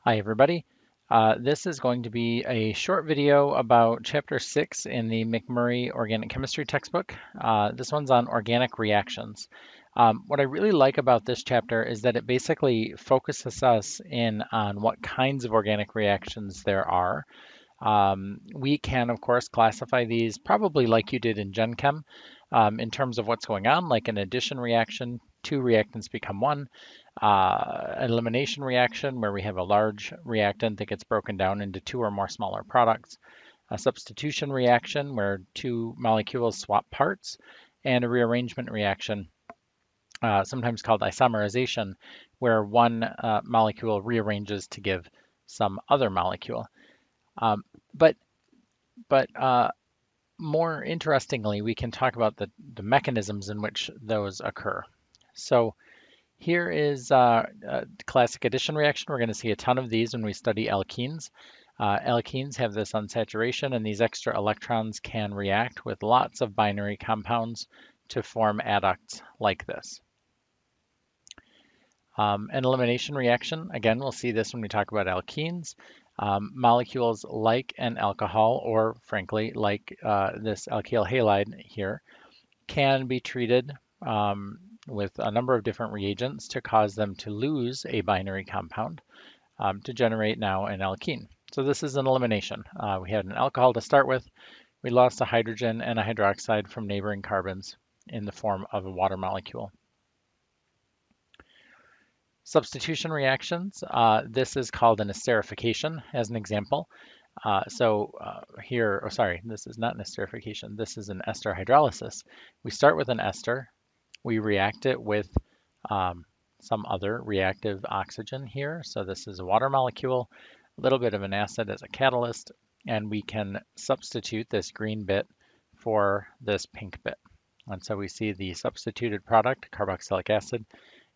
Hi everybody. This is going to be a short video about Chapter 6 in the McMurry Organic Chemistry textbook. This one's on organic reactions. What I really like about this chapter is that it basically focuses us in on what kinds of organic reactions there are. We can, of course, classify these probably like you did in Gen Chem in terms of what's going on, like an addition reaction, two reactants become one, elimination reaction where we have a large reactant that gets broken down into two or more smaller products, a substitution reaction where two molecules swap parts, and a rearrangement reaction, sometimes called isomerization, where one molecule rearranges to give some other molecule. Um, but but more interestingly, we can talk about the mechanisms in which those occur. So here is a classic addition reaction. We're going to see a ton of these when we study alkenes. Alkenes have this unsaturation, and these extra electrons can react with lots of binary compounds to form adducts like this. An elimination reaction, again, we'll see this when we talk about alkenes. Molecules like an alcohol, or frankly, like this alkyl halide here, can be treated with a number of different reagents to cause them to lose a binary compound to generate now an alkene. So this is an elimination. We had an alcohol to start with. We lost a hydrogen and a hydroxide from neighboring carbons in the form of a water molecule. Substitution reactions, this is called an esterification as an example. Here, oh sorry, this is not an esterification. This is an ester hydrolysis. We start with an ester, we react it with some other reactive oxygen here. So this is a water molecule, a little bit of an acid as a catalyst, and we can substitute this green bit for this pink bit. And so we see the substituted product, carboxylic acid,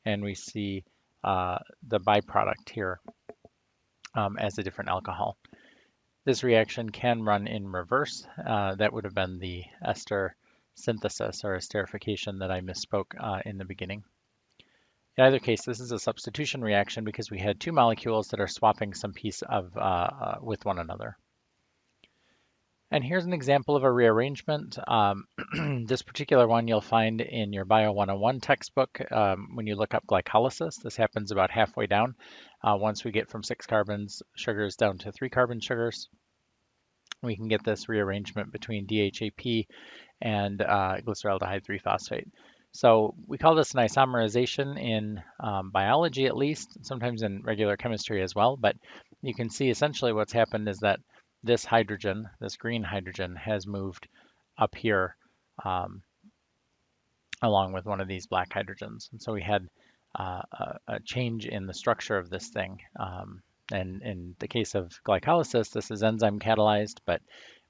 and we see the byproduct here as a different alcohol. This reaction can run in reverse. That would have been the ester synthesis or esterification that I misspoke in the beginning. In either case, this is a substitution reaction because we had two molecules that are swapping some piece of with one another. And here's an example of a rearrangement. This particular one you'll find in your Bio 101 textbook when you look up glycolysis. This happens about halfway down once we get from 6 carbons sugars down to 3 carbon sugars. We can get this rearrangement between DHAP and glyceraldehyde 3-phosphate. So we call this an isomerization in biology at least, sometimes in regular chemistry as well. But you can see essentially what's happened is that this hydrogen, this green hydrogen, has moved up here along with one of these black hydrogens. And so we had a change in the structure of this thing. And in the case of glycolysis, this is enzyme catalyzed, but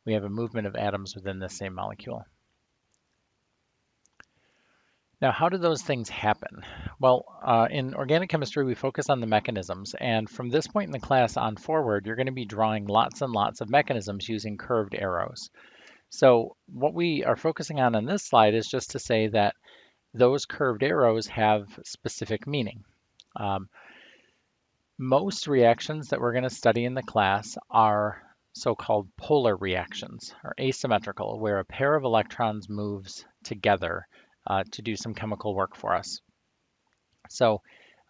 we have a movement of atoms within the same molecule. Now, how do those things happen? Well, in organic chemistry, we focus on the mechanisms. And from this point in the class on forward, you're going to be drawing lots and lots of mechanisms using curved arrows. So what we are focusing on this slide is just to say that those curved arrows have specific meaning. Most reactions that we're going to study in the class are so-called polar reactions, or asymmetrical, where a pair of electrons moves together to do some chemical work for us. So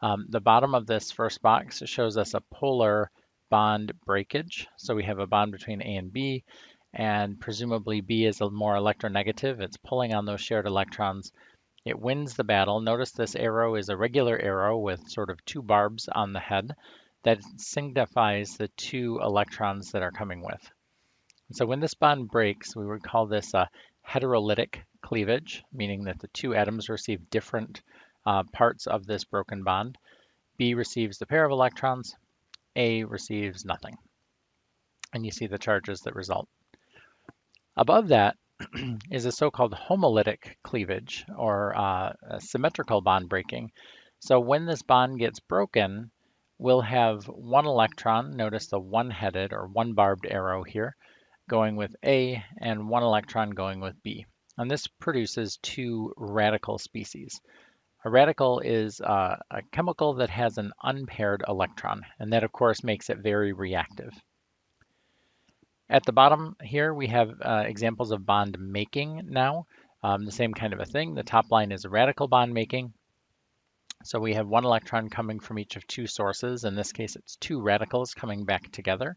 the bottom of this first box shows us a polar bond breakage. So we have a bond between A and B, and presumably B is more electronegative. It's pulling on those shared electrons. It wins the battle. Notice this arrow is a regular arrow with sort of two barbs on the head that signifies the two electrons that are coming with. So when this bond breaks, we would call this a heterolytic cleavage, meaning that the two atoms receive different parts of this broken bond. B receives the pair of electrons, A receives nothing. And you see the charges that result. Above that is a so-called homolytic cleavage, or a symmetrical bond breaking. So when this bond gets broken, we'll have one electron, notice the one-headed or one-barbed arrow here, going with A, and one electron going with B. And this produces two radical species. A radical is a chemical that has an unpaired electron, and that of course makes it very reactive. At the bottom here, we have examples of bond making now. The same kind of a thing. The top line is radical bond making. So we have one electron coming from each of two sources. In this case, it's two radicals coming back together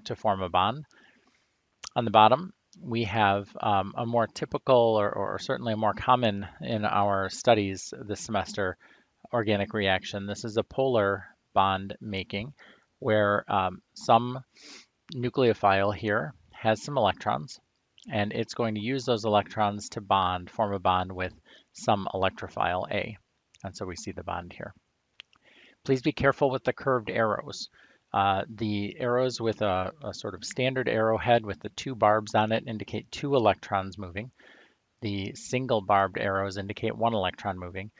to form a bond. On the bottom, we have a more typical or certainly a more common in our studies this semester organic reaction. This is a polar bond making where some nucleophile here has some electrons, and it's going to use those electrons to form a bond with some electrophile A. And so we see the bond here. Please be careful with the curved arrows. The arrows with a sort of standard arrowhead with the two barbs on it indicate two electrons moving. The single barbed arrows indicate one electron moving.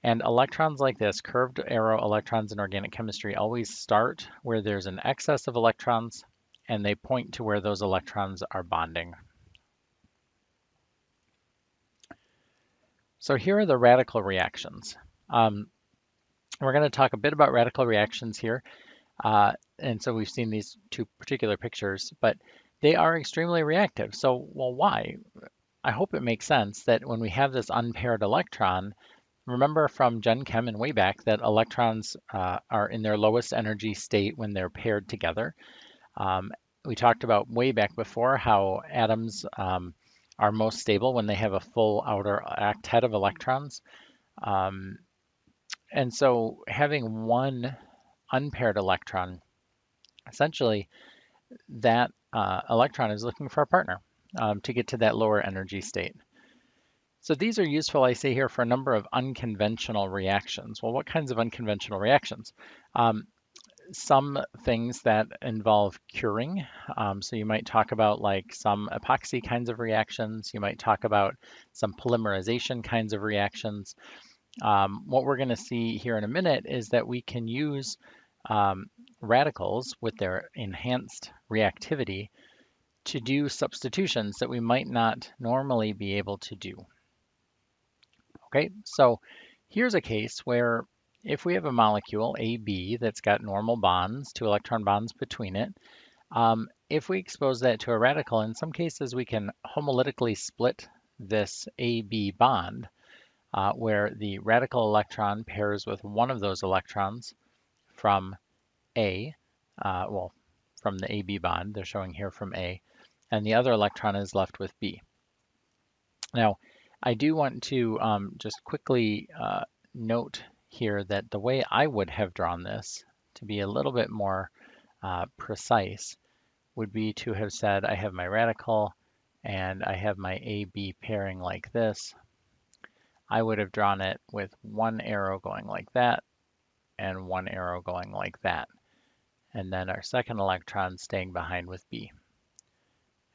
And electrons like this, curved arrow electrons in organic chemistry, always start where there's an excess of electrons, and they point to where those electrons are bonding. So here are the radical reactions. We're going to talk a bit about radical reactions here. And so we've seen these two particular pictures, but they are extremely reactive. So, well, why? I hope it makes sense that when we have this unpaired electron, remember from Gen Chem and way back that electrons are in their lowest energy state when they're paired together. We talked about way back before how atoms are most stable when they have a full outer octet of electrons. And so having one unpaired electron, essentially that electron is looking for a partner to get to that lower energy state. So these are useful, I say here, for a number of unconventional reactions. Well, what kinds of unconventional reactions? Some things that involve curing. So you might talk about like some epoxy kinds of reactions. You might talk about some polymerization kinds of reactions. What we're going to see here in a minute is that we can use radicals with their enhanced reactivity to do substitutions that we might not normally be able to do. Okay, so here's a case where if we have a molecule, AB, that's got normal bonds, two electron bonds between it, if we expose that to a radical, in some cases we can homolytically split this AB bond, where the radical electron pairs with one of those electrons from A, from the AB bond, they're showing here from A, and the other electron is left with B. Now, I do want to just quickly note here that the way I would have drawn this to be a little bit more precise would be to have said I have my radical and I have my AB pairing like this. I would have drawn it with one arrow going like that and one arrow going like that. And then our second electron staying behind with B.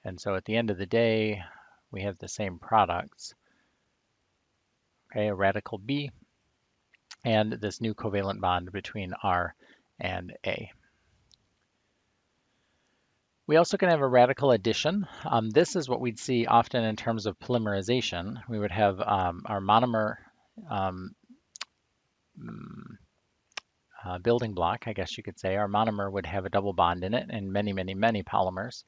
And so at the end of the day, we have the same products. Okay, a radical B and this new covalent bond between R and A. We also can have a radical addition. This is what we'd see often in terms of polymerization. We would have our monomer building block, I guess you could say. Our monomer would have a double bond in it and many, many, many polymers.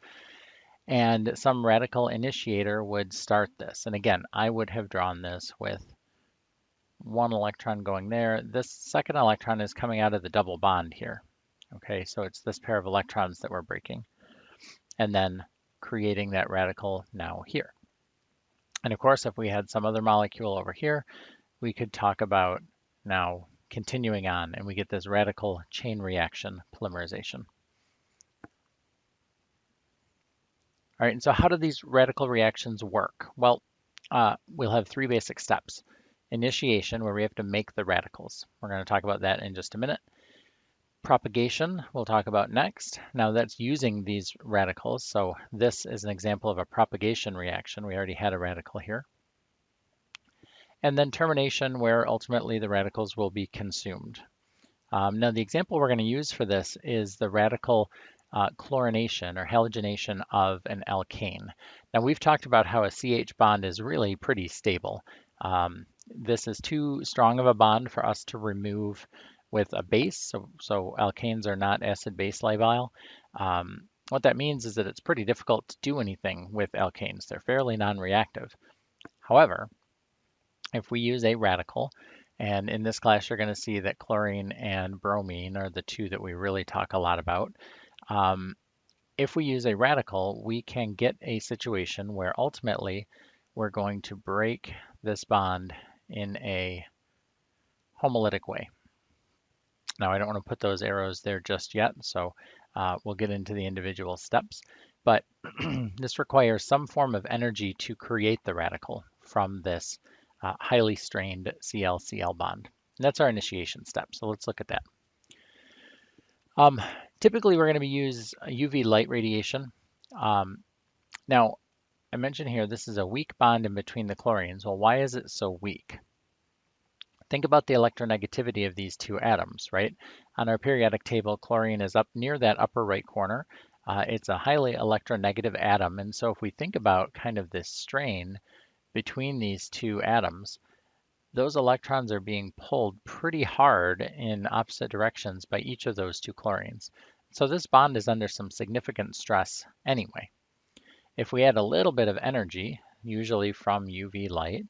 And some radical initiator would start this. And again, I would have drawn this with one electron going there. This second electron is coming out of the double bond here. Okay, so it's this pair of electrons that we're breaking. And then creating that radical now here. And of course, if we had some other molecule over here, we could talk about now continuing on, and we get this radical chain reaction polymerization. All right, and so how do these radical reactions work? Well, we'll have three basic steps. Initiation, where we have to make the radicals. We're going to talk about that in just a minute. Propagation, we'll talk about next. Now that's using these radicals. So this is an example of a propagation reaction. We already had a radical here. And then termination, where ultimately the radicals will be consumed. Now the example we're going to use for this is the radical chlorination or halogenation of an alkane. Now we've talked about how a CH bond is really pretty stable. This is too strong of a bond for us to remove with a base, so alkanes are not acid-base labile. What that means is that it's pretty difficult to do anything with alkanes. They're fairly non-reactive. However, if we use a radical, and in this class you're going to see that chlorine and bromine are the two that we really talk a lot about. If we use a radical, we can get a situation where ultimately we're going to break this bond in a homolytic way. Now, I don't want to put those arrows there just yet, so we'll get into the individual steps. But this requires some form of energy to create the radical from this highly strained Cl-Cl bond. And that's our initiation step, so let's look at that. Typically, we're going to use UV light radiation. Now, I mentioned here this is a weak bond in between the chlorines. Well, why is it so weak? Think about the electronegativity of these two atoms, right? On our periodic table, chlorine is up near that upper right corner. It's a highly electronegative atom, and so if we think about kind of this strain between these two atoms, those electrons are being pulled pretty hard in opposite directions by each of those two chlorines. So this bond is under some significant stress anyway. If we add a little bit of energy, usually from UV light,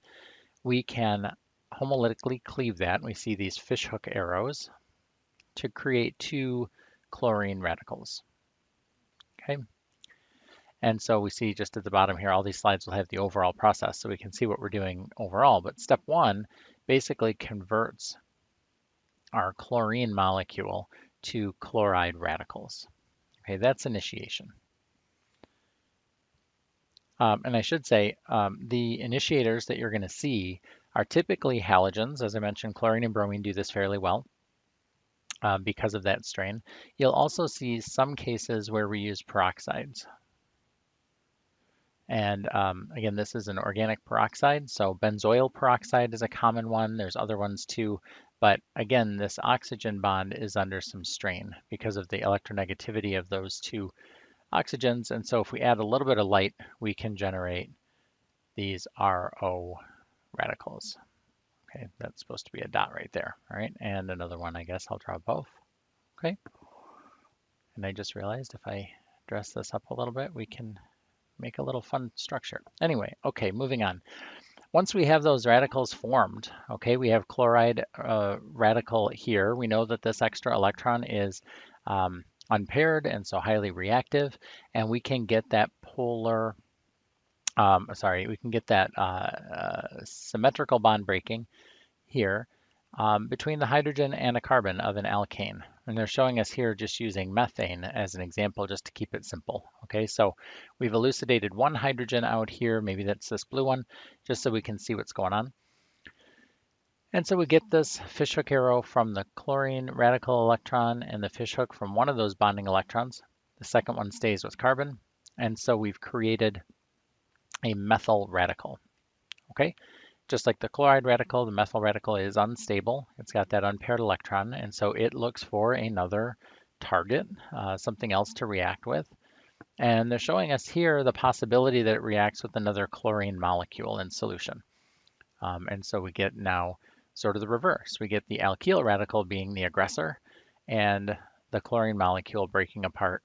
we can homolytically cleave that. We see these fishhook arrows to create two chlorine radicals. Okay. And so we see just at the bottom here, all these slides will have the overall process so we can see what we're doing overall. But step one basically converts our chlorine molecule to chloride radicals. Okay, that's initiation. And I should say the initiators that you're going to see are typically halogens. As I mentioned, chlorine and bromine do this fairly well because of that strain. You'll also see some cases where we use peroxides. And again, this is an organic peroxide, so benzoyl peroxide is a common one. There's other ones too. But again, this oxygen bond is under some strain because of the electronegativity of those two oxygens. And so if we add a little bit of light, we can generate these RO radicals. Okay, that's supposed to be a dot right there. All right, and another one, I guess I'll draw both. Okay, and I just realized if I dress this up a little bit, we can make a little fun structure. Anyway, okay, moving on. Once we have those radicals formed, okay, we have chloride radical here. We know that this extra electron is unpaired and so highly reactive, and we can get that polar, we can get that symmetrical bond breaking here between the hydrogen and a carbon of an alkane. And they're showing us here just using methane as an example just to keep it simple. Okay, so we've elucidated one hydrogen out here, maybe that's this blue one, just so we can see what's going on. And so we get this fishhook arrow from the chlorine radical electron and the fishhook from one of those bonding electrons. The second one stays with carbon. And so we've created a methyl radical. Okay, just like the chloride radical, the methyl radical is unstable. It's got that unpaired electron, and so it looks for another target, something else to react with. And they're showing us here the possibility that it reacts with another chlorine molecule in solution. And so we get now sort of the reverse. We get the alkyl radical being the aggressor and the chlorine molecule breaking apart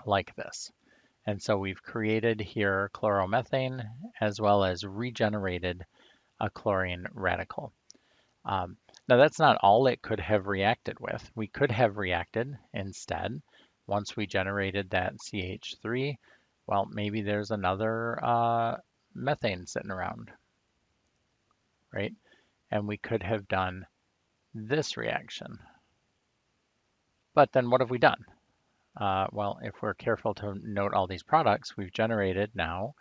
like this. And so we've created here chloromethane as well as regenerated a chlorine radical. Now that's not all it could have reacted with. We could have reacted instead, once we generated that CH3, well, maybe there's another methane sitting around, right? And we could have done this reaction. But then what have we done? Well, if we're careful to note all these products, we've generated now,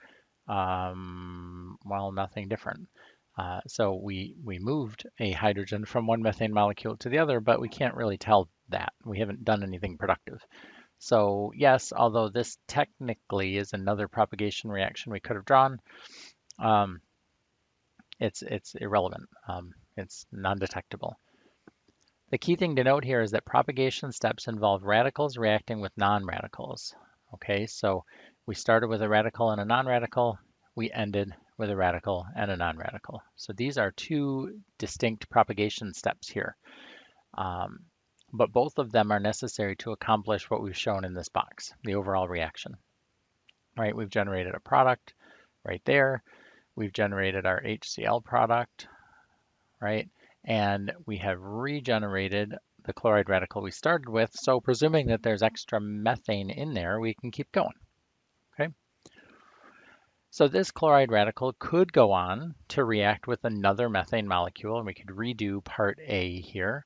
well, nothing different. So we moved a hydrogen from one methane molecule to the other, but we can't really tell that. We haven't done anything productive. So yes, although this technically is another propagation reaction we could have drawn, it's irrelevant. It's non-detectable. The key thing to note here is that propagation steps involve radicals reacting with non-radicals. Okay, so we started with a radical and a non-radical. We ended with a radical and a non-radical. So these are two distinct propagation steps here. But both of them are necessary to accomplish what we've shown in this box, the overall reaction. Right, we've generated a product right there. We've generated our HCl product, right? And we have regenerated the chloride radical we started with. So presuming that there's extra methane in there, we can keep going, okay? So this chloride radical could go on to react with another methane molecule, and we could redo part A here,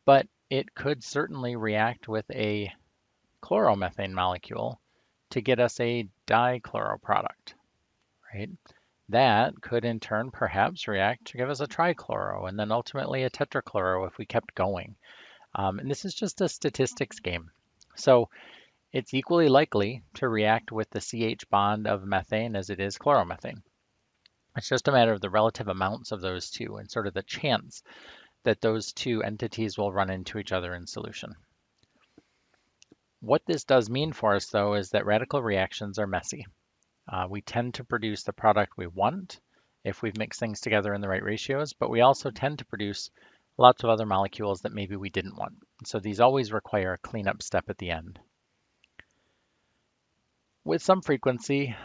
but it could certainly react with a chloromethane molecule to get us a dichloro product, right? That could in turn perhaps react to give us a trichloro and then ultimately a tetrachloro if we kept going. And this is just a statistics game. So it's equally likely to react with the CH bond of methane as it is chloromethane. It's just a matter of the relative amounts of those two and sort of the chance that those two entities will run into each other in solution. What this does mean for us, though, is that radical reactions are messy. We tend to produce the product we want if we've mixed things together in the right ratios, but we also tend to produce lots of other molecules that maybe we didn't want. So these always require a cleanup step at the end. With some frequency,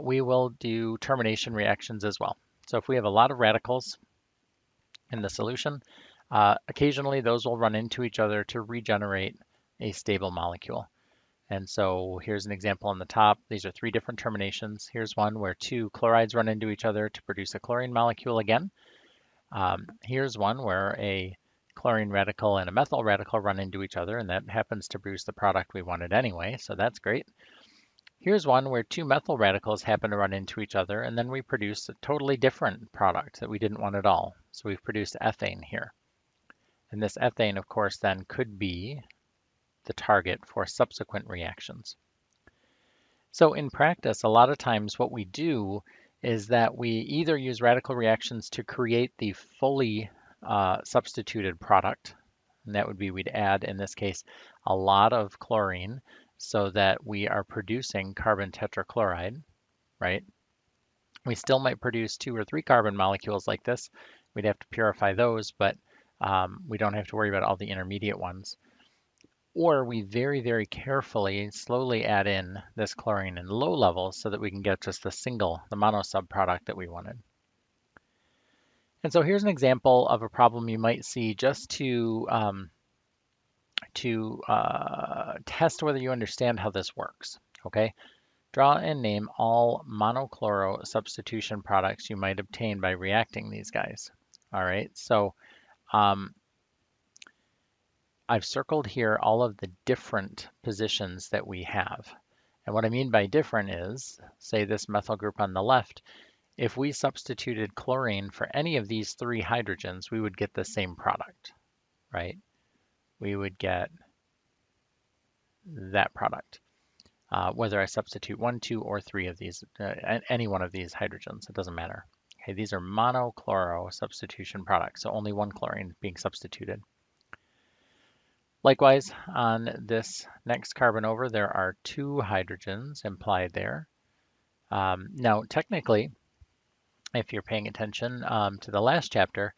we will do termination reactions as well. So if we have a lot of radicals in the solution, occasionally those will run into each other to regenerate a stable molecule. And so here's an example on the top. These are three different terminations. Here's one where two chlorides run into each other to produce a chlorine molecule again. Here's one where a chlorine radical and a methyl radical run into each other, and that happens to produce the product we wanted anyway, so that's great. Here's one where two methyl radicals happen to run into each other, and then we produce a totally different product that we didn't want at all. So we've produced ethane here. And this ethane, of course, then could be the target for subsequent reactions. So in practice, a lot of times what we do is that we either use radical reactions to create the fully substituted product, and that would be we'd add, in this case, a lot of chlorine so that we are producing carbon tetrachloride, right? We still might produce 2 or 3 carbon molecules like this. We'd have to purify those, but we don't have to worry about all the intermediate ones. Or we very, very carefully, slowly add in this chlorine in low levels so that we can get just the mono subproduct that we wanted. And so here's an example of a problem you might see just to test whether you understand how this works, okay? Draw and name all monochloro substitution products you might obtain by reacting these guys. All right, so I've circled here all of the different positions that we have. And what I mean by different is, say this methyl group on the left, if we substituted chlorine for any of these 3 hydrogens, we would get the same product, right? We would get that product. Whether I substitute 1, 2, or 3 of these, any one of these hydrogens, it doesn't matter. Okay, these are monochloro substitution products, so only 1 chlorine being substituted. Likewise, on this next carbon over, there are 2 hydrogens implied there. Now, technically, if you're paying attention to the last chapter,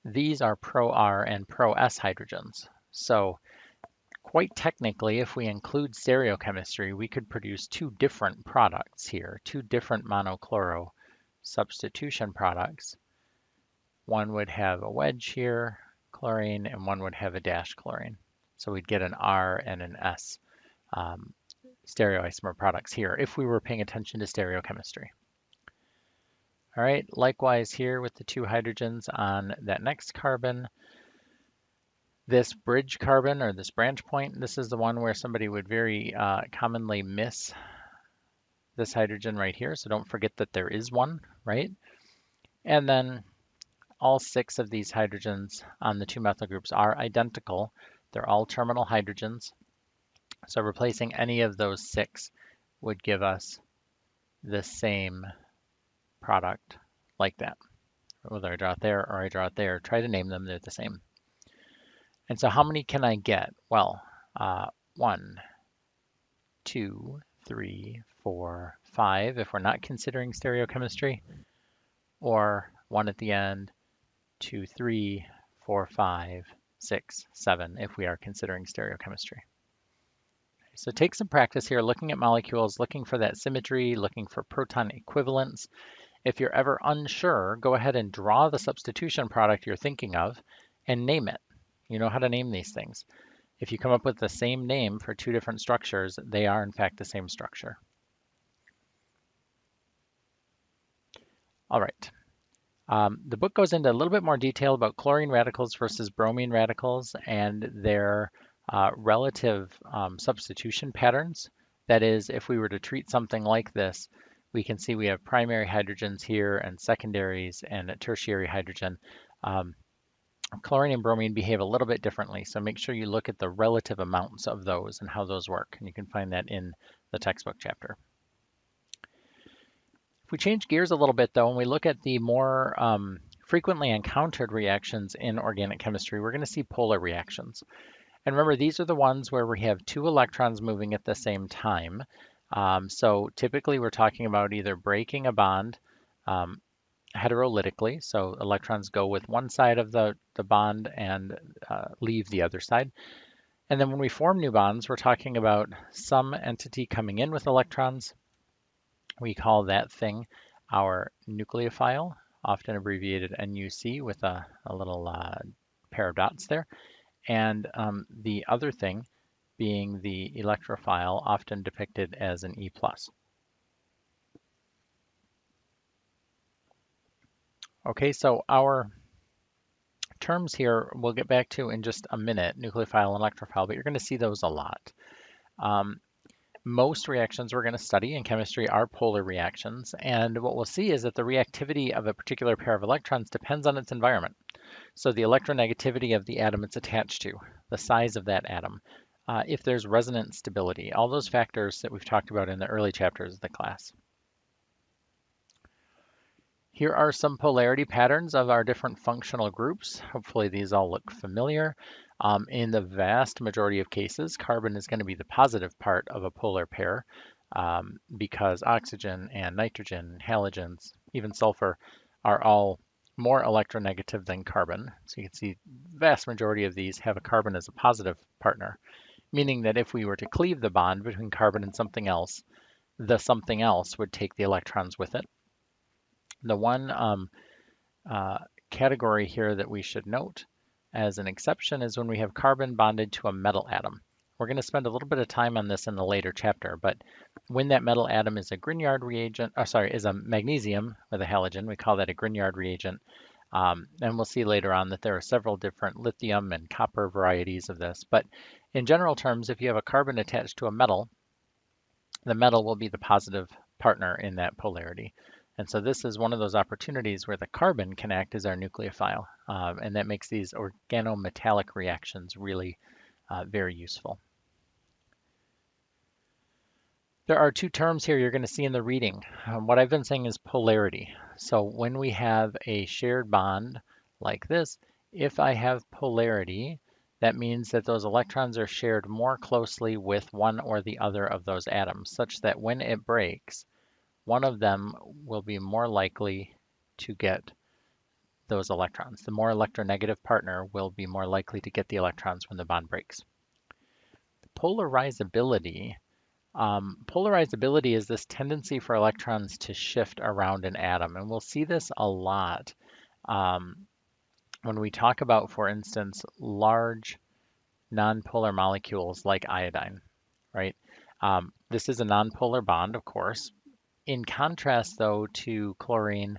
these are pro-R and pro-S hydrogens. So quite technically, if we include stereochemistry, we could produce 2 different products here, 2 different monochloro substitution products. One would have a wedge here, chlorine, and one would have a dash chlorine. So we'd get an R and an S stereoisomer products here if we were paying attention to stereochemistry. All right, likewise here with the 2 hydrogens on that next carbon. This bridge carbon or this branch point, this is the one where somebody would very commonly miss this hydrogen right here. So don't forget that there is one, right? And then all 6 of these hydrogens on the 2 methyl groups are identical. They're all terminal hydrogens. So replacing any of those 6 would give us the same product like that. Whether I draw it there or I draw it there, try to name them, they're the same. And so how many can I get? Well, 1, 2, 3, 4, 5 if we're not considering stereochemistry, or 1 at the end, 2, 3, 4, 5, 6, 7 if we are considering stereochemistry. So take some practice here looking at molecules, looking for that symmetry, looking for proton equivalence. If you're ever unsure, go ahead and draw the substitution product you're thinking of and name it. You know how to name these things. If you come up with the same name for two different structures, they are in fact the same structure. All right. The book goes into a little bit more detail about chlorine radicals versus bromine radicals and their relative substitution patterns. That is, if we were to treat something like this, we can see we have primary hydrogens here and secondaries and a tertiary hydrogen. Chlorine and bromine behave a little bit differently, so make sure you look at the relative amounts of those and how those work, and you can find that in the textbook chapter. If we change gears a little bit though, and we look at the more frequently encountered reactions in organic chemistry, we're going to see polar reactions. And remember, these are the ones where we have two electrons moving at the same time. So typically we're talking about either breaking a bond heterolytically, so electrons go with one side of the bond and leave the other side. And then when we form new bonds, we're talking about some entity coming in with electrons. We call that thing our nucleophile, often abbreviated NUC with a little pair of dots there. And the other thing being the electrophile, often depicted as an E+. Okay, so our terms here we'll get back to in just a minute, nucleophile and electrophile, but you're going to see those a lot. Most reactions we're going to study in chemistry are polar reactions, and what we'll see is that the reactivity of a particular pair of electrons depends on its environment. So the electronegativity of the atom it's attached to, the size of that atom, if there's resonance stability, all those factors that we've talked about in the early chapters of the class. Here are some polarity patterns of our different functional groups. Hopefully these all look familiar. In the vast majority of cases, carbon is going to be the positive part of a polar pair because oxygen and nitrogen, halogens, even sulfur are all more electronegative than carbon. So you can see the vast majority of these have a carbon as a positive partner, meaning that if we were to cleave the bond between carbon and something else, the something else would take the electrons with it. The one category here that we should note as an exception is when we have carbon bonded to a metal atom. We're going to spend a little bit of time on this in the later chapter, but when that metal atom is a Grignard reagent, is a magnesium with a halogen, we call that a Grignard reagent. And we'll see later on that there are several different lithium and copper varieties of this. But in general terms, if you have a carbon attached to a metal, the metal will be the positive partner in that polarity. And so this is one of those opportunities where the carbon can act as our nucleophile, and that makes these organometallic reactions really very useful. There are two terms here you're going to see in the reading. What I've been saying is polarity. So when we have a shared bond like this, if I have polarity, that means that those electrons are shared more closely with one or the other of those atoms, such that when it breaks, one of them will be more likely to get those electrons. The more electronegative partner will be more likely to get the electrons when the bond breaks. Polarizability. Polarizability is this tendency for electrons to shift around an atom, and we'll see this a lot when we talk about, for instance, large nonpolar molecules like iodine, right? This is a nonpolar bond, of course. In contrast, though, to chlorine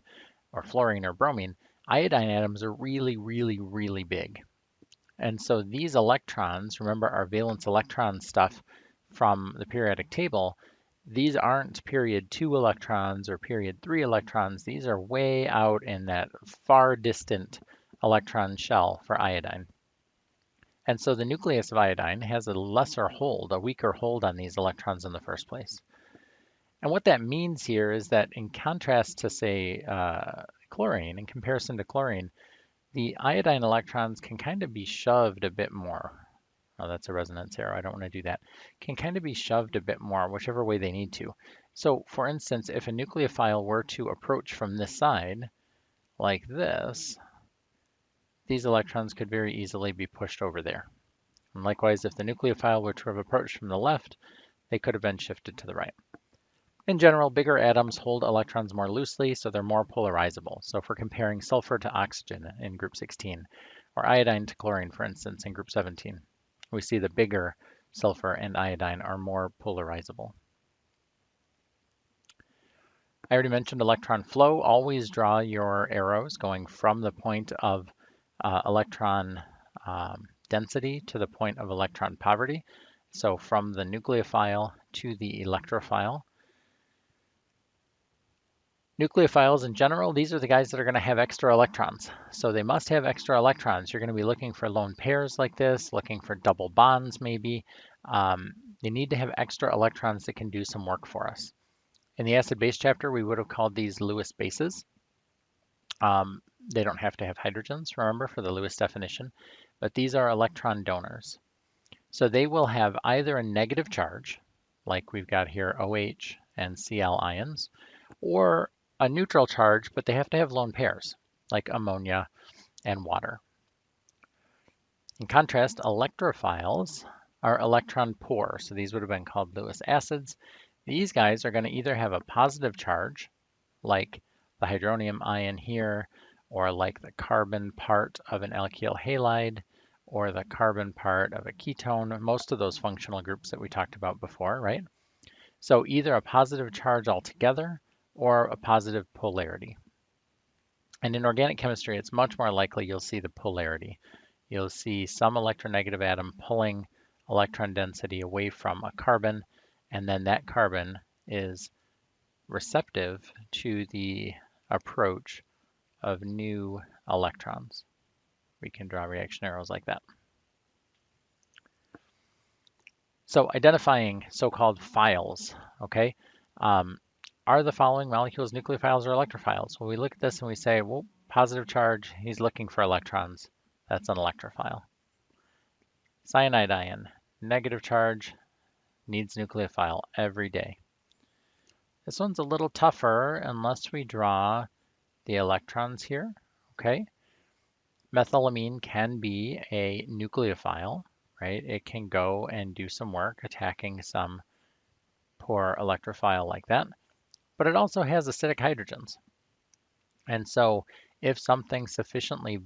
or fluorine or bromine, iodine atoms are really, really, really big. And so these electrons, remember our valence electron stuff from the periodic table, these aren't period 2 electrons or period 3 electrons. These are way out in that far distant electron shell for iodine. And so the nucleus of iodine has a lesser hold, a weaker hold on these electrons in the first place. And what that means here is that in contrast to, say, chlorine, in comparison to chlorine, the iodine electrons can kind of be shoved a bit more. Oh, that's a resonance arrow. I don't want to do that. Can kind of be shoved a bit more, whichever way they need to. So for instance, if a nucleophile were to approach from this side, like this, these electrons could very easily be pushed over there. And likewise, if the nucleophile were to have approached from the left, they could have been shifted to the right. In general, bigger atoms hold electrons more loosely, so they're more polarizable. So if we're comparing sulfur to oxygen in group 16, or iodine to chlorine, for instance, in group 17, we see the bigger sulfur and iodine are more polarizable. I already mentioned electron flow. Always draw your arrows going from the point of electron density to the point of electron poverty. So from the nucleophile to the electrophile. Nucleophiles in general, these are the guys that are going to have extra electrons. So they must have extra electrons. You're going to be looking for lone pairs like this, looking for double bonds maybe. They need to have extra electrons that can do some work for us. In the acid-base chapter, we would have called these Lewis bases. They don't have to have hydrogens, remember, for the Lewis definition, but these are electron donors. So they will have either a negative charge, like we've got here OH and Cl ions, or a neutral charge, but they have to have lone pairs, like ammonia and water. In contrast, electrophiles are electron poor, so these would have been called Lewis acids. These guys are going to either have a positive charge, like the hydronium ion here, or like the carbon part of an alkyl halide, or the carbon part of a ketone, most of those functional groups that we talked about before, right? So either a positive charge altogether or a positive polarity. And in organic chemistry, it's much more likely you'll see the polarity. You'll see some electronegative atom pulling electron density away from a carbon, and then that carbon is receptive to the approach of new electrons. We can draw reaction arrows like that. So identifying so-called phials, okay? Are the following molecules nucleophiles or electrophiles? Well, we look at this and we say, well, positive charge, he's looking for electrons. That's an electrophile. Cyanide ion, negative charge, needs nucleophile every day. This one's a little tougher unless we draw the electrons here, okay? Methylamine can be a nucleophile, right? It can go and do some work attacking some poor electrophile like that, but it also has acidic hydrogens. And so if something sufficiently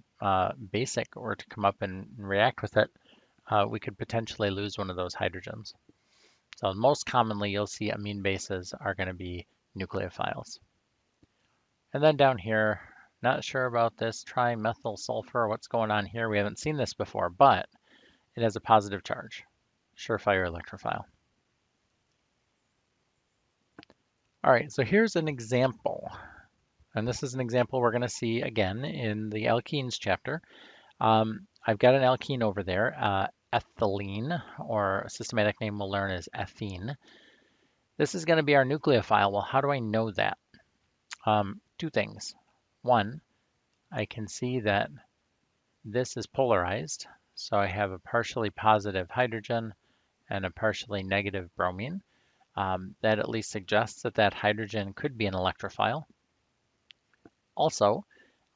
basic were to come up and react with it, we could potentially lose one of those hydrogens. So most commonly you'll see amine bases are going to be nucleophiles. And then down here, not sure about this trimethyl sulfur, what's going on here? We haven't seen this before, but it has a positive charge, surefire electrophile. All right, so here's an example. And this is an example we're going to see again in the alkenes chapter. I've got an alkene over there, ethylene, or a systematic name we'll learn is ethene. This is going to be our nucleophile. Well, how do I know that? Two things. One, I can see that this is polarized. So I have a partially positive hydrogen and a partially negative bromine. That at least suggests that that hydrogen could be an electrophile. Also,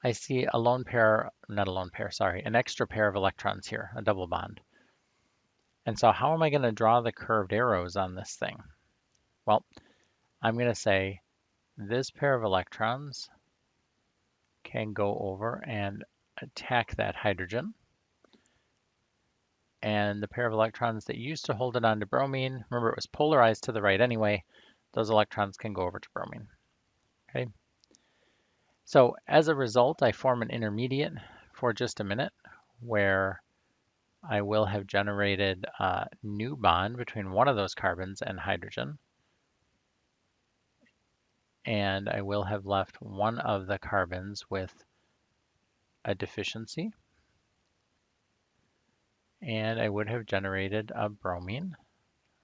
I see a lone pair, not a lone pair, sorry, an extra pair of electrons here, a double bond. And so how am I going to draw the curved arrows on this thing? Well, I'm going to say this pair of electrons can go over and attack that hydrogen. And the pair of electrons that used to hold it onto bromine, remember it was polarized to the right anyway, those electrons can go over to bromine. Okay. So as a result, I form an intermediate for just a minute where I will have generated a new bond between one of those carbons and hydrogen. And I will have left one of the carbons with a deficiency. And I would have generated a bromine.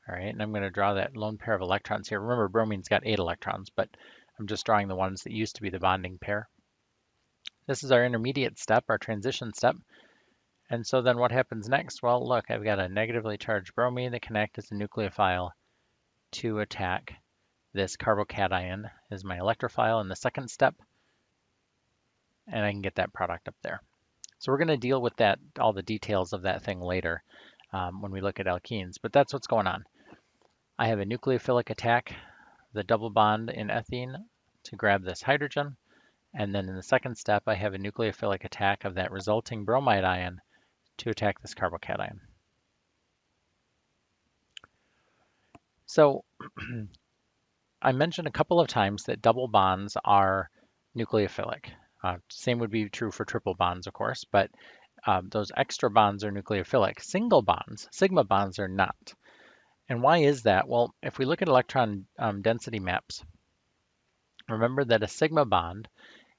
All right, and I'm going to draw that lone pair of electrons here. Remember, bromine's got 8 electrons, but I'm just drawing the ones that used to be the bonding pair. This is our intermediate step, our transition step. And so then what happens next? Well, look, I've got a negatively charged bromine that can act as a nucleophile to attack this carbocation is my electrophile in the second step, and I can get that product up there. So we're going to deal with that, all the details of that thing later when we look at alkenes, but that's what's going on. I have a nucleophilic attack, the double bond in ethene to grab this hydrogen, and then in the second step I have a nucleophilic attack of that resulting bromide ion to attack this carbocation. So I mentioned a couple of times that double bonds are nucleophilic. Same would be true for triple bonds, of course, but those extra bonds are nucleophilic. Single bonds, sigma bonds, are not. And why is that? Well, if we look at electron density maps, remember that a sigma bond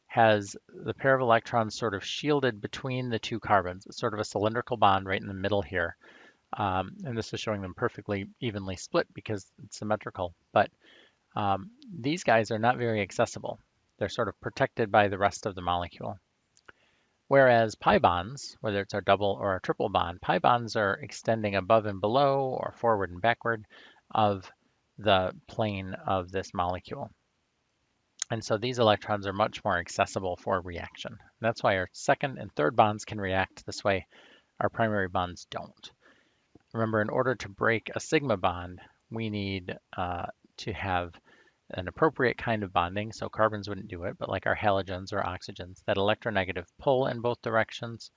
has the pair of electrons sort of shielded between the two carbons. It's sort of a cylindrical bond right in the middle here. And this is showing them perfectly evenly split because it's symmetrical. But these guys are not very accessible. They're sort of protected by the rest of the molecule. Whereas pi bonds, whether it's our double or our triple bond, pi bonds are extending above and below or forward and backward of the plane of this molecule. And so these electrons are much more accessible for reaction. And that's why our second and third bonds can react this way. Our primary bonds don't. Remember, in order to break a sigma bond, we need to have an appropriate kind of bonding, so carbons wouldn't do it, but like our halogens or oxygens, that electronegative pull in both directions,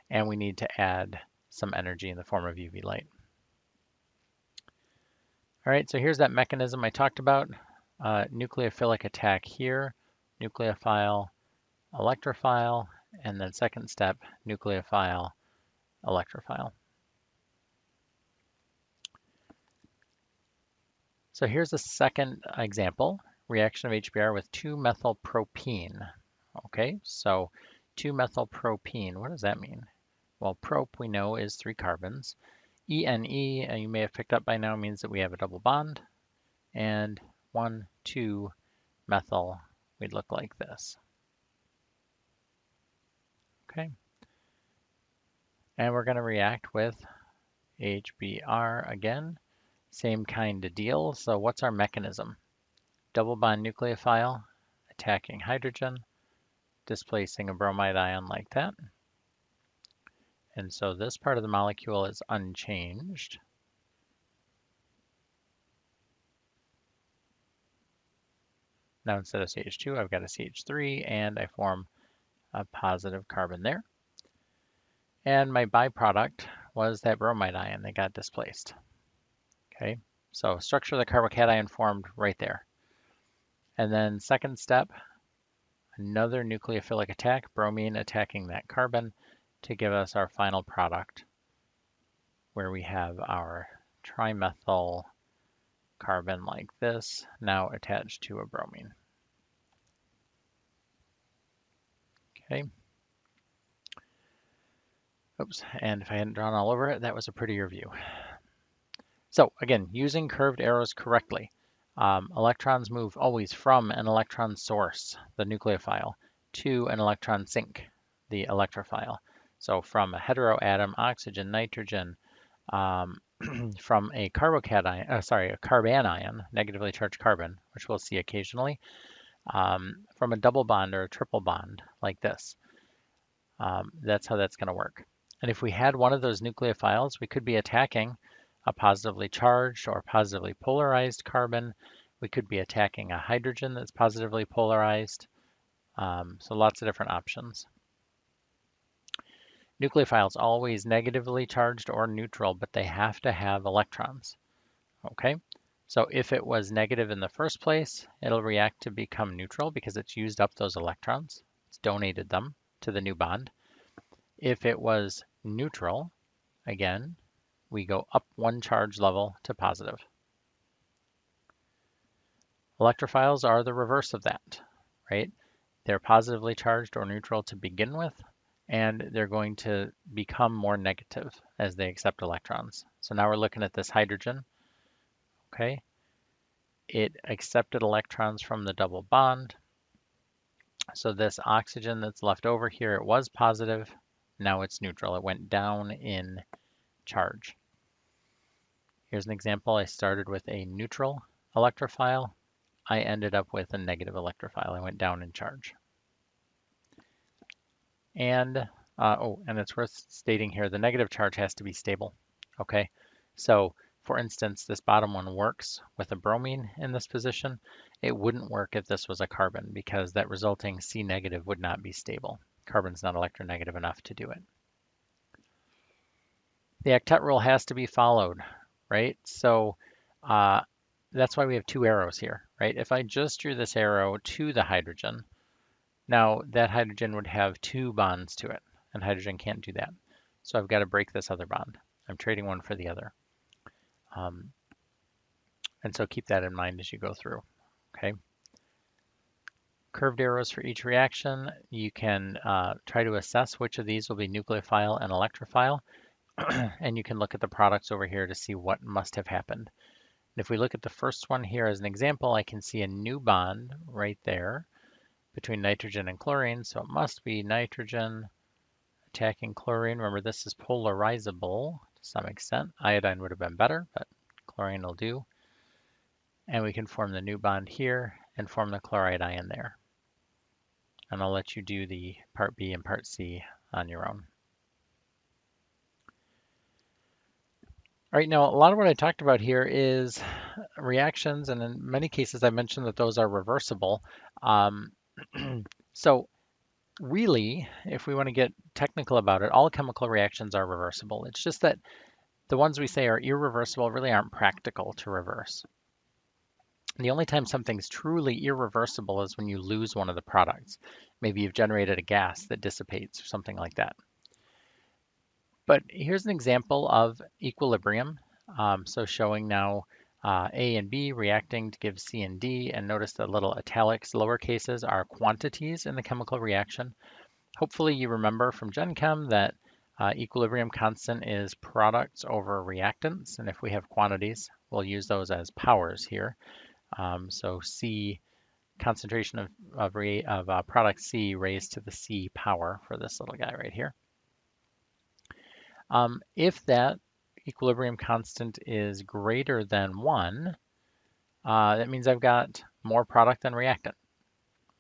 and we need to add some energy in the form of UV light. All right, so here's that mechanism I talked about. Nucleophilic attack here, nucleophile, electrophile, and then second step, nucleophile, electrophile. So here's a second example, reaction of HBr with 2-methylpropene. Okay, so 2-methylpropene, what does that mean? Well, prop we know is 3 carbons. ENE, you may have picked up by now, means that we have a double bond. And 1,2-methyl, we'd look like this. Okay. And we're going to react with HBr again. Same kind of deal. So what's our mechanism? Double bond nucleophile attacking hydrogen, displacing a bromide ion like that. And so this part of the molecule is unchanged. Now instead of CH2, I've got a CH3, and I form a positive carbon there. And my byproduct was that bromide ion that got displaced. Okay, so structure of the carbocation formed right there. And then second step, another nucleophilic attack, bromine attacking that carbon to give us our final product, where we have our trimethyl carbon like this, now attached to a bromine. Okay. Oops, and if I hadn't drawn all over it, that was a prettier view. So again, using curved arrows correctly, electrons move always from an electron source, the nucleophile, to an electron sink, the electrophile. So from a heteroatom, oxygen, nitrogen, from a carbanion, negatively charged carbon, which we'll see occasionally, from a double bond or a triple bond like this. That's how that's going to work. And if we had one of those nucleophiles, we could be attacking a positively charged or positively polarized carbon. We could be attacking a hydrogen that's positively polarized. So lots of different options. Nucleophiles always negatively charged or neutral, but they have to have electrons. Okay, so if it was negative in the first place, it'll react to become neutral because it's used up those electrons. It's donated them to the new bond. If it was neutral, again, we go up one charge level to positive. Electrophiles are the reverse of that, right? They're positively charged or neutral to begin with, and they're going to become more negative as they accept electrons. So now we're looking at this hydrogen, okay? It accepted electrons from the double bond. So this oxygen that's left over here, it was positive. Now it's neutral. It went down in charge. Here's an example. I started with a neutral electrophile, I ended up with a negative electrophile. I went down in charge. And and it's worth stating here, the negative charge has to be stable. Okay, so for instance, this bottom one works with a bromine in this position. It wouldn't work if this was a carbon because that resulting C negative would not be stable. Carbon's not electronegative enough to do it. The octet rule has to be followed, right? So that's why we have two arrows here, right? If I just drew this arrow to the hydrogen, now that hydrogen would have two bonds to it, and hydrogen can't do that. So I've got to break this other bond. I'm trading one for the other. And so keep that in mind as you go through, okay? Curved arrows for each reaction. You can try to assess which of these will be nucleophile and electrophile, and you can look at the products over here to see what must have happened. And if we look at the first one here as an example, I can see a new bond right there between nitrogen and chlorine, so it must be nitrogen attacking chlorine. Remember, this is polarizable to some extent. Iodine would have been better, but chlorine will do. And we can form the new bond here and form the chloride ion there. And I'll let you do the part B and part C on your own. All right, now a lot of what I talked about here is reactions, and in many cases I mentioned that those are reversible. So really, if we want to get technical about it, all chemical reactions are reversible. It's just that the ones we say are irreversible really aren't practical to reverse. The only time something's truly irreversible is when you lose one of the products. Maybe you've generated a gas that dissipates or something like that. But here's an example of equilibrium. So showing now A and B reacting to give C and D, and notice the little italics, lower cases, are quantities in the chemical reaction. Hopefully you remember from Gen Chem that equilibrium constant is products over reactants, and if we have quantities, we'll use those as powers here. So C, concentration of product C raised to the C power for this little guy right here. If that equilibrium constant is greater than 1, that means I've got more product than reactant,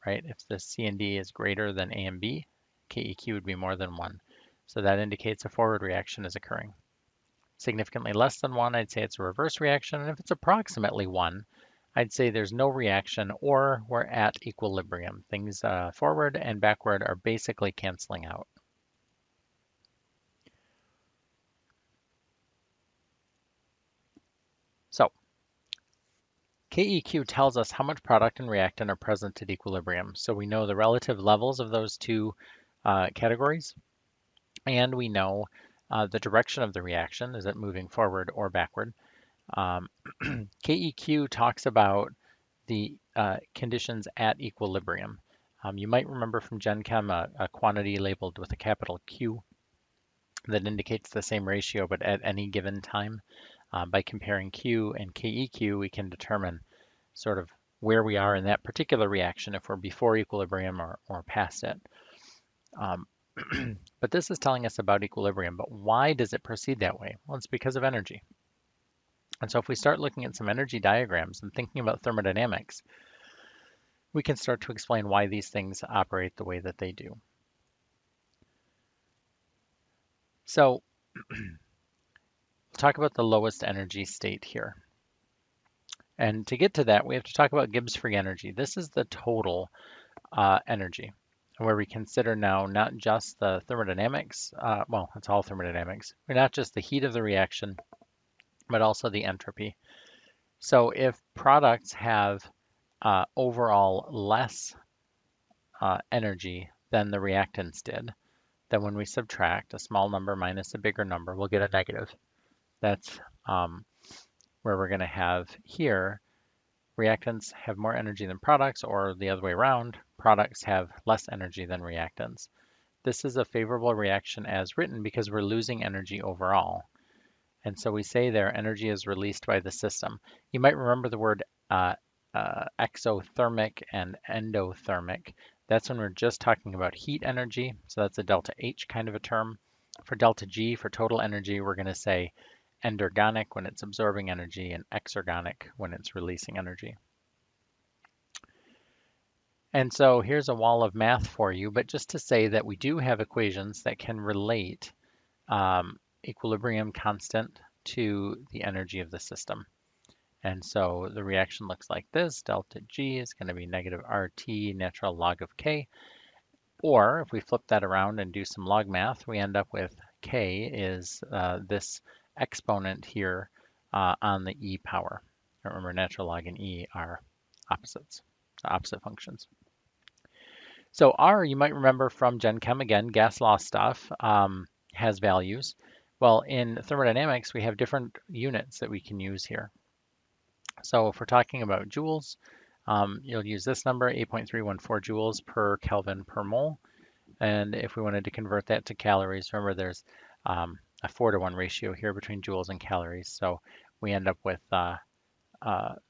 right? If the C and D is greater than A and B, KEQ would be more than 1. So that indicates a forward reaction is occurring. Significantly less than 1, I'd say it's a reverse reaction. And if it's approximately 1, I'd say there's no reaction or we're at equilibrium. Things forward and backward are basically canceling out. So KEQ tells us how much product and reactant are present at equilibrium. So we know the relative levels of those two categories, and we know the direction of the reaction. Is it moving forward or backward? KEQ talks about the conditions at equilibrium. You might remember from Gen Chem a quantity labeled with a capital Q that indicates the same ratio, but at any given time. By comparing Q and KEQ, we can determine sort of where we are in that particular reaction, if we're before equilibrium or past it. But this is telling us about equilibrium, but why does it proceed that way? Well, it's because of energy. And so if we start looking at some energy diagrams and thinking about thermodynamics, we can start to explain why these things operate the way that they do. So we'll talk about the lowest energy state here. And to get to that, we have to talk about Gibbs free energy. This is the total energy, where we consider now not just the thermodynamics, well, it's all thermodynamics, but not just the heat of the reaction, but also the entropy. So if products have overall less energy than the reactants did, then when we subtract a small number minus a bigger number, we'll get a negative. That's where we're going to have here, reactants have more energy than products, or the other way around, products have less energy than reactants. This is a favorable reaction as written because we're losing energy overall. And so we say there energy is released by the system. You might remember the word exothermic and endothermic. That's when we're just talking about heat energy. So that's a delta H kind of a term. For delta G, for total energy, we're going to say endergonic when it's absorbing energy and exergonic when it's releasing energy. And so here's a wall of math for you, but just to say that we do have equations that can relate equilibrium constant to the energy of the system. And so the reaction looks like this. Delta G is going to be negative RT natural log of K. Or if we flip that around and do some log math, we end up with K is this exponent here on the E power. Remember, natural log and E are opposites, opposite functions. So R, you might remember from Gen Chem, again, gas law stuff, has values. Well, in thermodynamics, we have different units that we can use here. So if we're talking about joules, you'll use this number, 8.314 joules per Kelvin per mole. And if we wanted to convert that to calories, remember there's a 4-to-1 ratio here between joules and calories. So we end up with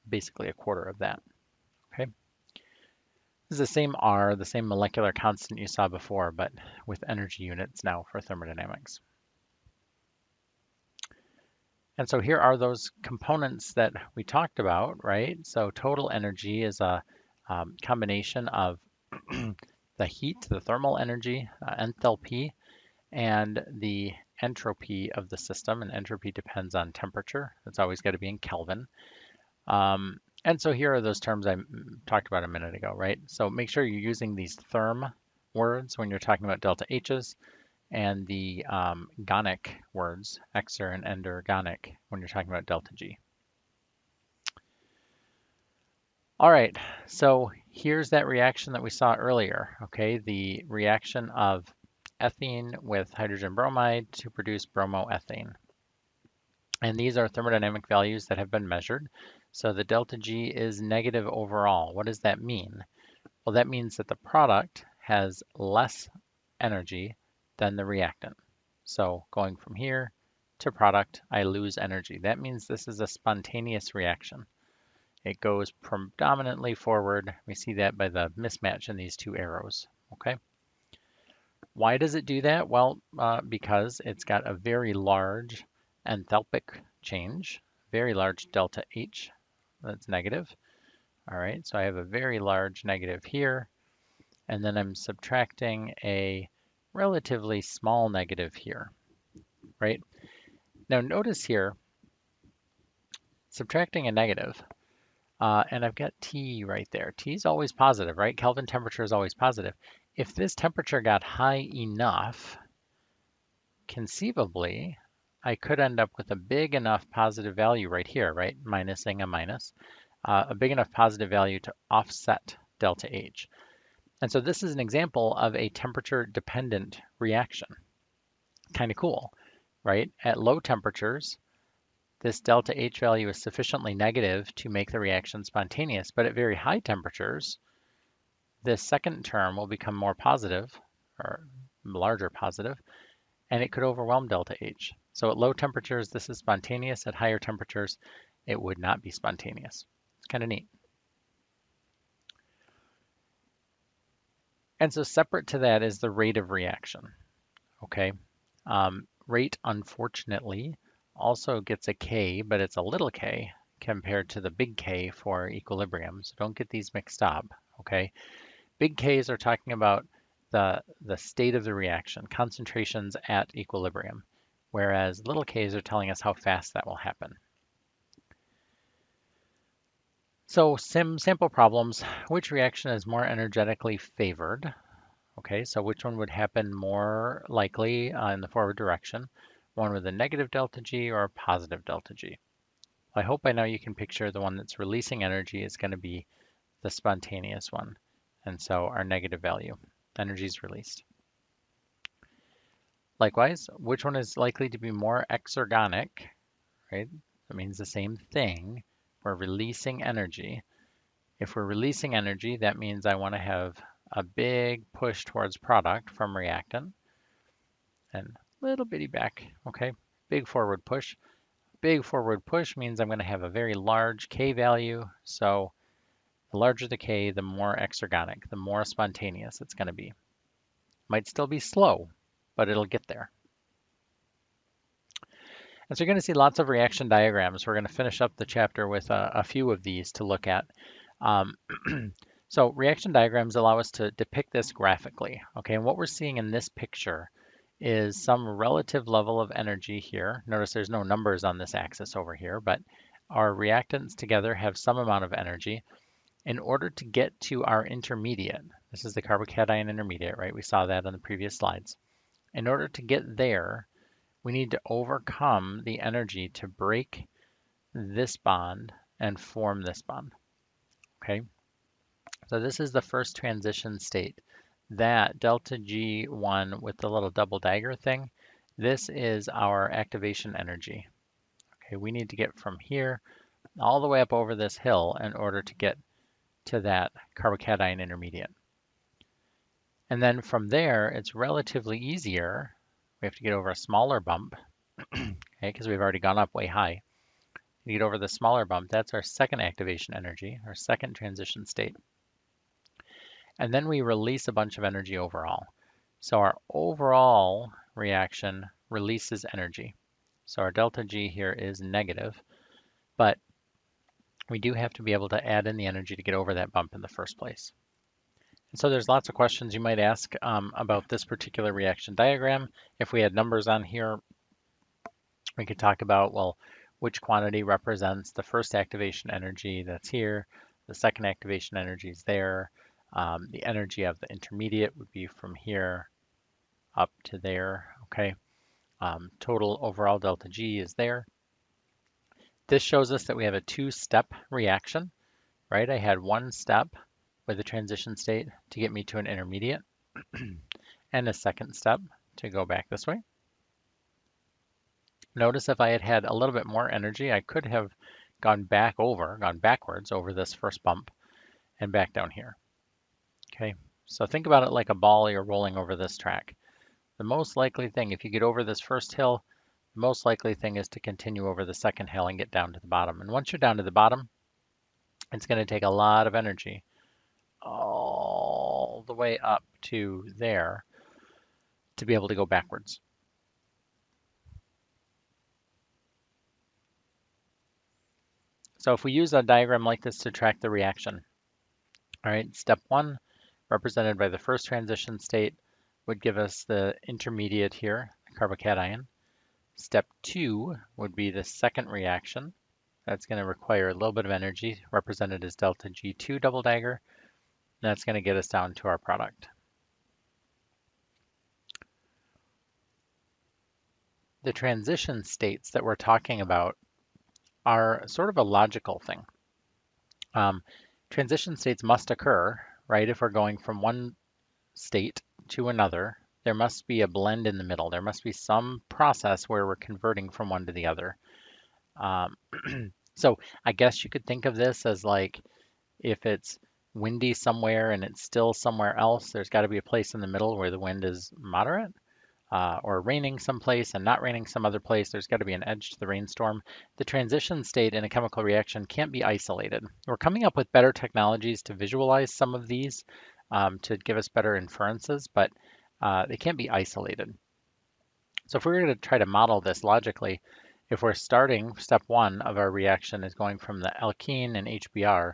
basically a quarter of that. Okay. This is the same R, the same molecular constant you saw before, but with energy units now for thermodynamics. And so here are those components that we talked about, right? So total energy is a combination of the heat, the thermal energy, enthalpy, and the entropy of the system. And entropy depends on temperature. It's always got to be in Kelvin. And so here are those terms I talked about a minute ago, right? So make sure you're using these therm words when you're talking about delta H's, and the gonic words, exer and endergonic, when you're talking about delta G. All right, so here's that reaction that we saw earlier, okay? The reaction of ethene with hydrogen bromide to produce bromoethane. And these are thermodynamic values that have been measured. So the delta G is negative overall. What does that mean? Well, that means that the product has less energy than the reactant. So going from here to product, I lose energy. That means this is a spontaneous reaction. It goes predominantly forward. We see that by the mismatch in these two arrows, okay? Why does it do that? Well, because it's got a very large enthalpic change, very large delta H, that's negative. All right, so I have a very large negative here, and then I'm subtracting a relatively small negative here, right? Now notice here, subtracting a negative, and I've got T right there. T is always positive, right? Kelvin temperature is always positive. If this temperature got high enough, conceivably, I could end up with a big enough positive value right here, right? Minusing a minus, a big enough positive value to offset delta H. And so this is an example of a temperature-dependent reaction. Kind of cool, right? At low temperatures, this delta H value is sufficiently negative to make the reaction spontaneous, but at very high temperatures, this second term will become more positive, or larger positive, and it could overwhelm delta H. So at low temperatures, this is spontaneous. At higher temperatures, it would not be spontaneous. It's kind of neat. And so separate to that is the rate of reaction, okay? Rate, unfortunately, also gets a K, but it's a little k compared to the big K for equilibrium. So don't get these mixed up, okay? Big Ks are talking about the state of the reaction, concentrations at equilibrium, whereas little k's are telling us how fast that will happen. So sample problems, which reaction is more energetically favored? Okay, so which one would happen more likely in the forward direction? One with a negative delta G or a positive delta G? Well, I hope by now you can picture the one that's releasing energy is going to be the spontaneous one. And so our negative value, energy is released. Likewise, which one is likely to be more exergonic, right? That means the same thing. We're releasing energy. If we're releasing energy, that means I want to have a big push towards product from reactant and little bitty back, okay? Big forward push. Big forward push means I'm going to have a very large K value. So the larger the K, the more exergonic, the more spontaneous it's going to be. Might still be slow, but it'll get there. And so you're going to see lots of reaction diagrams. We're going to finish up the chapter with a few of these to look at. So reaction diagrams allow us to depict this graphically, okay? And what we're seeing in this picture is some relative level of energy here. Notice there's no numbers on this axis over here, but our reactants together have some amount of energy. In order to get to our intermediate, this is the carbocation intermediate, right? We saw that on the previous slides. In order to get there, we need to overcome the energy to break this bond and form this bond, okay? So this is the first transition state. That delta G1 with the little double dagger thing, this is our activation energy. Okay, we need to get from here all the way up over this hill in order to get to that carbocation intermediate. And then from there, it's relatively easier. We have to get over a smaller bump, okay, because we've already gone up way high. To get over the smaller bump, that's our second activation energy, our second transition state. And then we release a bunch of energy overall. So our overall reaction releases energy. So our delta G here is negative, but we do have to be able to add in the energy to get over that bump in the first place. And so there's lots of questions you might ask about this particular reaction diagram. If we had numbers on here, we could talk about, well, which quantity represents the first activation energy that's here, the second activation energy is there, the energy of the intermediate would be from here up to there, okay? Total overall delta G is there. This shows us that we have a two-step reaction, right? I had one step with a transition state to get me to an intermediate, and a second step to go back this way. Notice if I had had a little bit more energy, I could have gone backwards over this first bump and back down here. Okay, so think about it like a ball you're rolling over this track. The most likely thing, if you get over this first hill, the most likely thing is to continue over the second hill and get down to the bottom. And once you're down to the bottom, it's going to take a lot of energy all the way up to there to be able to go backwards. So if we use a diagram like this to track the reaction, all right, step one, represented by the first transition state, would give us the intermediate here, carbocation. Step two would be the second reaction. That's going to require a little bit of energy, represented as delta G2 double dagger. That's going to get us down to our product. The transition states that we're talking about are sort of a logical thing. Transition states must occur, right? If we're going from one state to another, there must be a blend in the middle. There must be some process where we're converting from one to the other. So I guess you could think of this as like if it's windy somewhere and it's still somewhere else, there's got to be a place in the middle where the wind is moderate. Or raining someplace and not raining some other place. There's got to be an edge to the rainstorm. The transition state in a chemical reaction can't be isolated. We're coming up with better technologies to visualize some of these to give us better inferences, but they can't be isolated. So if we were going to try to model this logically, if we're starting, step one of our reaction is going from the alkene and HBr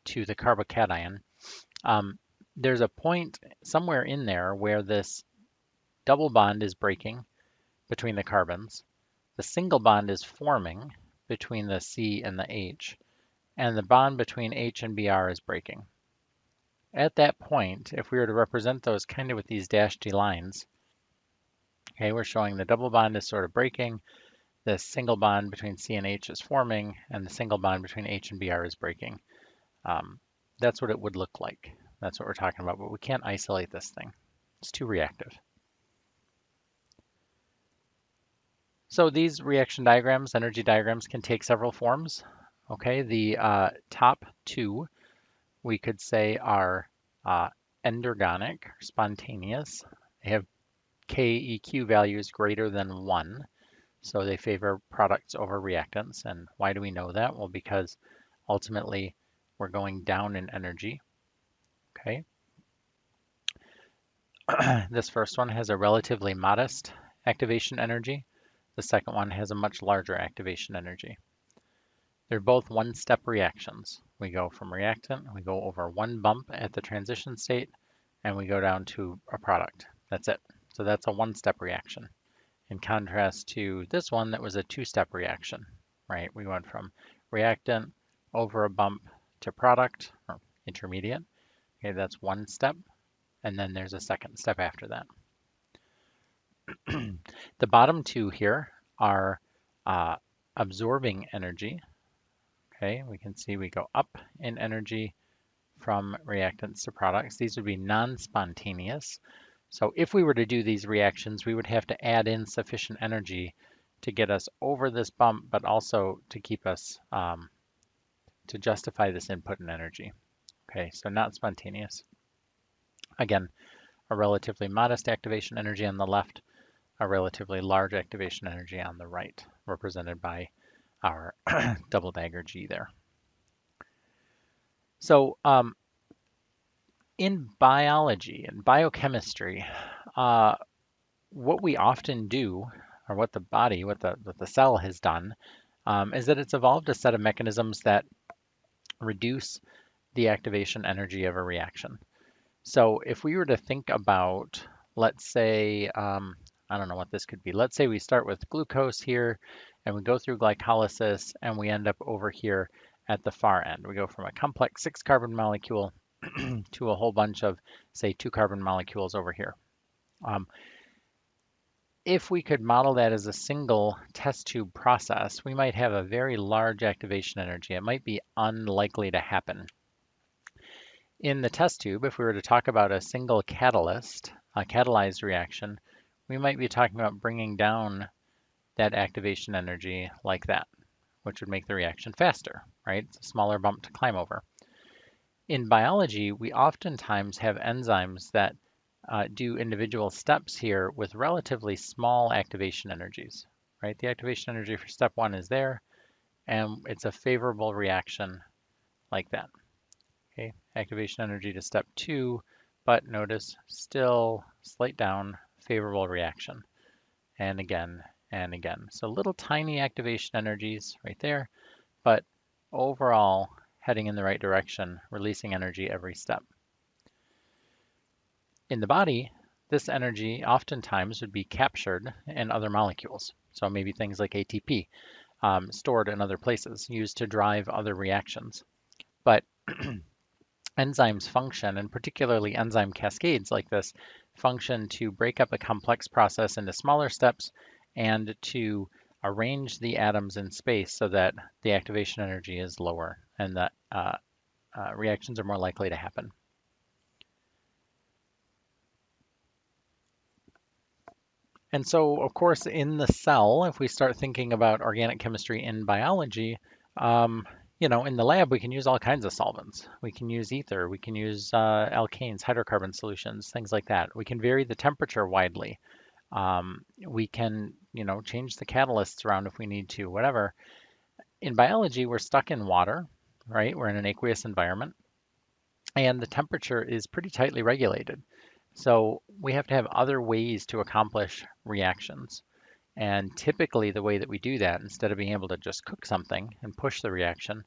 to the carbocation, there's a point somewhere in there where this double bond is breaking between the carbons. The single bond is forming between the C and the H, and the bond between H and Br is breaking. At that point, if we were to represent those kind of with these dashed lines, okay, we're showing the double bond is sort of breaking, the single bond between C and H is forming, and the single bond between H and Br is breaking. That's what it would look like. That's what we're talking about, but we can't isolate this thing. It's too reactive. So these reaction diagrams, energy diagrams, can take several forms. Okay, the top two we could say are endergonic, spontaneous. They have KEQ values greater than 1, so they favor products over reactants. And why do we know that? Well, because ultimately we're going down in energy. Okay. This first one has a relatively modest activation energy. The second one has a much larger activation energy. They're both one-step reactions, we go from reactant, we go over one bump at the transition state, and we go down to a product. That's it. So that's a one-step reaction. In contrast to this one that was a two-step reaction, right? We went from reactant over a bump to product, or intermediate. Okay, that's one step, and then there's a second step after that. The bottom two here are absorbing energy. Okay, we can see we go up in energy from reactants to products. These would be non-spontaneous. So if we were to do these reactions, we would have to add in sufficient energy to get us over this bump, but also to keep us, to justify this input in energy. Okay, so not spontaneous. Again, a relatively modest activation energy on the left, a relatively large activation energy on the right, represented by our double dagger G there. So in biology and biochemistry, what we often do, or what the body, what the cell has done, is that it's evolved a set of mechanisms that reduce the activation energy of a reaction. So if we were to think about, let's say, I don't know what this could be. Let's say we start with glucose here, and we go through glycolysis, and we end up over here at the far end. We go from a complex 6-carbon molecule to a whole bunch of, say, 2-carbon molecules over here. If we could model that as a single test tube process, we might have a very large activation energy. It might be unlikely to happen. In the test tube, if we were to talk about a single catalyst, a catalyzed reaction, we might be talking about bringing down that activation energy like that, which would make the reaction faster, right? It's a smaller bump to climb over. In biology, we oftentimes have enzymes that do individual steps here with relatively small activation energies, right? The activation energy for step 1 is there, and it's a favorable reaction like that. Okay, activation energy to step 2, but notice still slight down, favorable reaction, and again and again. So little tiny activation energies right there, but overall heading in the right direction, releasing energy every step. In the body, this energy oftentimes would be captured in other molecules. So maybe things like ATP, stored in other places, used to drive other reactions. But enzymes function, and particularly enzyme cascades like this, function to break up a complex process into smaller steps and to arrange the atoms in space so that the activation energy is lower and that reactions are more likely to happen. And so, of course, in the cell, if we start thinking about organic chemistry in biology, in the lab, we can use all kinds of solvents. We can use ether, we can use alkanes, hydrocarbon solutions, things like that. We can vary the temperature widely. We can, change the catalysts around if we need to, whatever. In biology, we're stuck in water, right? We're in an aqueous environment, and the temperature is pretty tightly regulated. So we have to have other ways to accomplish reactions. And typically the way that we do that, instead of being able to just cook something and push the reaction,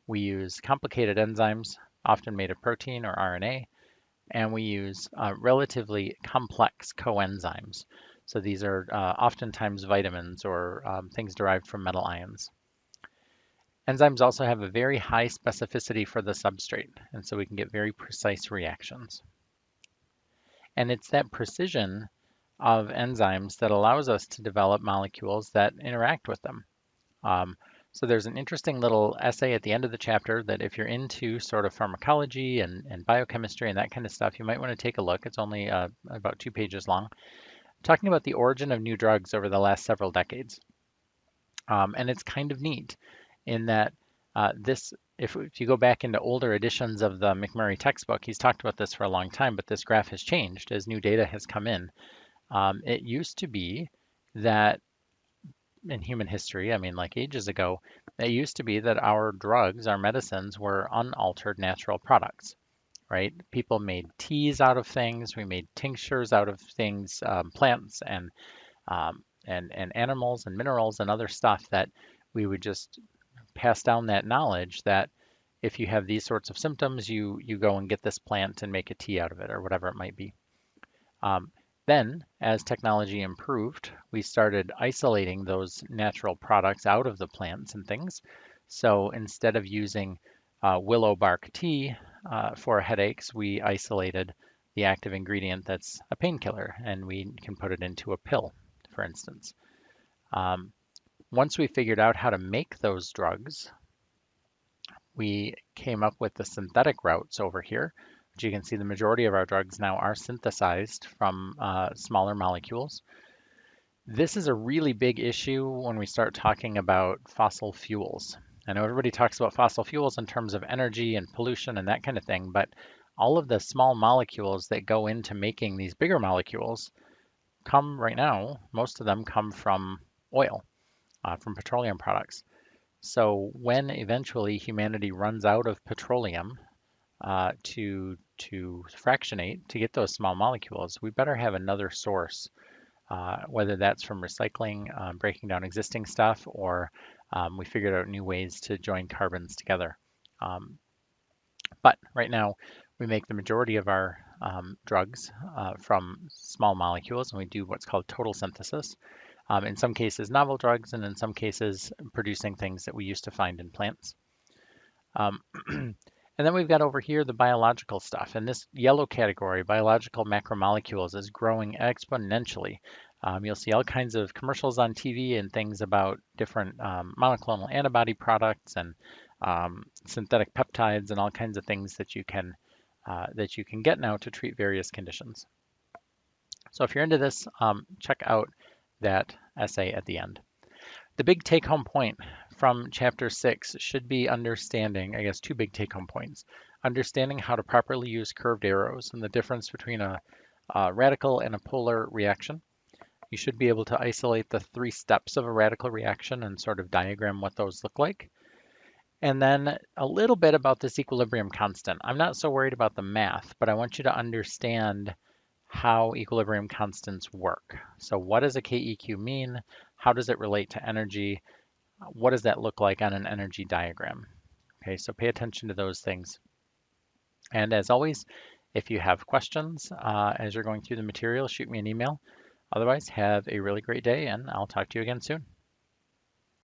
we use complicated enzymes, often made of protein or RNA, and we use relatively complex coenzymes. So these are oftentimes vitamins or things derived from metal ions. Enzymes also have a very high specificity for the substrate, and so we can get very precise reactions. And it's that precision of enzymes that allows us to develop molecules that interact with them. So there's an interesting little essay at the end of the chapter that if you're into sort of pharmacology and biochemistry and that kind of stuff, you might want to take a look. It's only about 2 pages long, talking about the origin of new drugs over the last several decades. And it's kind of neat in that if you go back into older editions of the McMurry textbook, he's talked about this for a long time, but this graph has changed as new data has come in. It used to be that in human history, like ages ago, it used to be that our drugs, our medicines, were unaltered natural products, right? People made teas out of things. We made tinctures out of things, plants and animals and minerals and other stuff that we would just pass down that knowledge that if you have these sorts of symptoms, you go and get this plant and make a tea out of it or whatever it might be. Um, then, as technology improved, we started isolating those natural products out of the plants and things. So instead of using willow bark tea for headaches, we isolated the active ingredient that's a painkiller, and we can put it into a pill, for instance. Um, Once we figured out how to make those drugs, we came up with the synthetic routes over here, which you can see the majority of our drugs now are synthesized from smaller molecules. This is a really big issue when we start talking about fossil fuels. I know everybody talks about fossil fuels in terms of energy and pollution and that kind of thing, but all of the small molecules that go into making these bigger molecules come right now, most of them come from oil, from petroleum products. So when eventually humanity runs out of petroleum to fractionate to get those small molecules, we better have another source, whether that's from recycling, breaking down existing stuff, or we figured out new ways to join carbons together. Um, but right now, we make the majority of our drugs from small molecules, and we do what's called total synthesis. In some cases, novel drugs, and in some cases, producing things that we used to find in plants. Um, and then we've got over here the biological stuff. And this yellow category, biological macromolecules, is growing exponentially. You'll see all kinds of commercials on TV and things about different monoclonal antibody products and synthetic peptides and all kinds of things that you can get now to treat various conditions. So if you're into this, check out that essay at the end. The big take-home point from chapter 6 should be understanding, I guess, two big take-home points. Understanding how to properly use curved arrows and the difference between a radical and a polar reaction. You should be able to isolate the three steps of a radical reaction and sort of diagram what those look like. And then a little bit about this equilibrium constant. I'm not so worried about the math, but I want you to understand how equilibrium constants work. So what does a KEQ mean? How does it relate to energy? What does that look like on an energy diagram? Okay, so pay attention to those things. And as always, if you have questions as you're going through the material, shoot me an email. Otherwise, have a really great day, and I'll talk to you again soon.